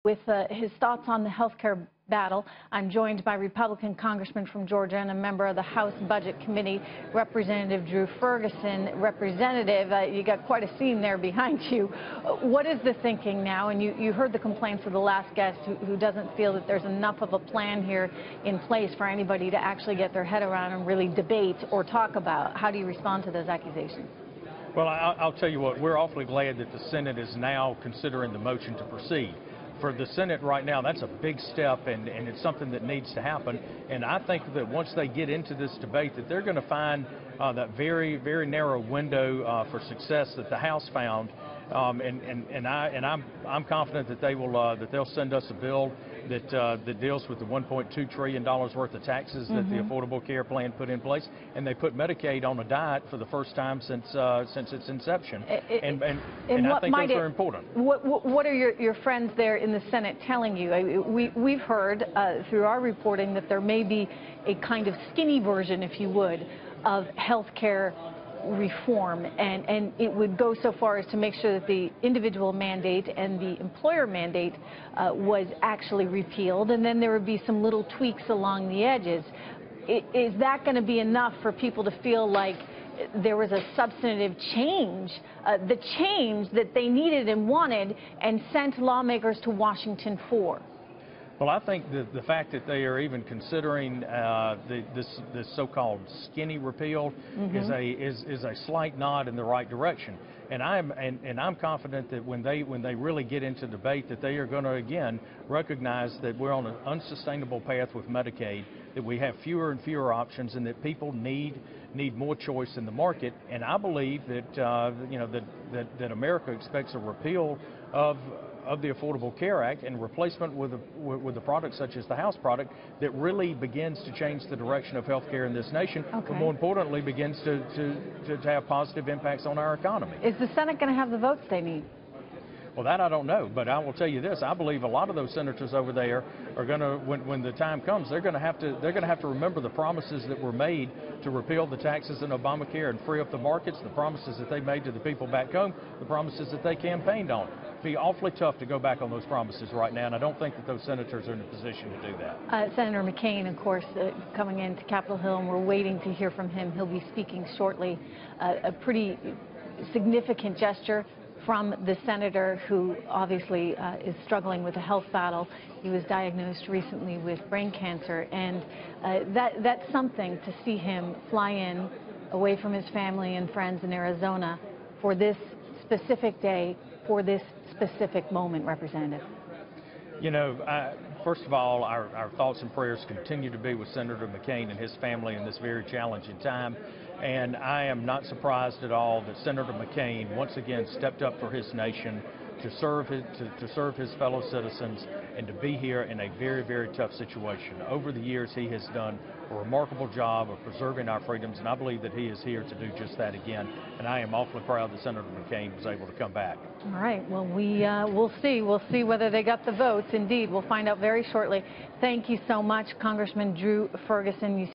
With his thoughts on the health care battle. I'm joined by Republican Congressman from Georgia and a member of the House Budget Committee, Representative Drew Ferguson. Representative, you got quite a scene there behind you. What is the thinking now? And you heard the complaints of the last guest who doesn't feel that there's enough of a plan here in place for anybody to actually get their head around and really debate or talk about. How do you respond to those accusations? Well, I'll tell you what, we're awfully glad that the Senate is now considering the motion to proceed. For the Senate right now, that's a big step, and it's something that needs to happen. And I think that once they get into this debate, that they're going to find that very, very narrow window for success that the House found. I'm confident that they will that they'll send us a bill that deals with the $1.2 trillion worth of taxes that the Affordable Care Plan put in place, and they put Medicaid on a diet for the first time since its inception. And I think those are important. What are your friends there in the Senate telling you? We've heard through our reporting that there may be a kind of skinny version, if you would, of health care reform, and it would go so far as to make sure that the individual mandate and the employer mandate was actually repealed, and then there would be some little tweaks along the edges. Is that going to be enough for people to feel like there was a substantive change, the change that they needed and wanted and sent lawmakers to Washington for? Well, I think the fact that they are even considering this so-called skinny repeal is a slight nod in the right direction. And I'm confident that when they really get into debate, that they are going to again recognize that we're on an unsustainable path with Medicaid, that we have fewer and fewer options, and that people need more choice in the market. And I believe that that America expects a repeal of the Affordable Care Act and replacement with a product such as the House product that really begins to change the direction of health care in this nation, but more importantly begins to have positive impacts on our economy. Is the Senate going to have the votes they need? Well, that I don't know, but I will tell you this: I believe a lot of those senators over there are going to, when the time comes, they're going to have to remember the promises that were made to repeal the taxes in ObamaCare and free up the markets, the promises that they made to the people back home, the promises that they campaigned on. It'd be awfully tough to go back on those promises right now, and I don't think that those senators are in a position to do that. Senator McCain, of course, coming into Capitol Hill, and we're waiting to hear from him. He'll be speaking shortly. A pretty significant gesture from the senator who obviously is struggling with a health battle. He was diagnosed recently with brain cancer, and that's something to see him fly in away from his family and friends in Arizona for this specific day, for this specific moment, Representative. You know, first of all, our thoughts and prayers continue to be with Senator McCain and his family in this very challenging time. And I am not surprised at all that Senator McCain once again stepped up for his nation to serve his fellow citizens and to be here in a very, very tough situation. Over the years, he has done a remarkable job of preserving our freedoms, and I believe that he is here to do just that again. And I am awfully proud that Senator McCain was able to come back. All right. Well, we'll see. We'll see whether they got the votes. Indeed, we'll find out very shortly. Thank you so much, Congressman Drew Ferguson.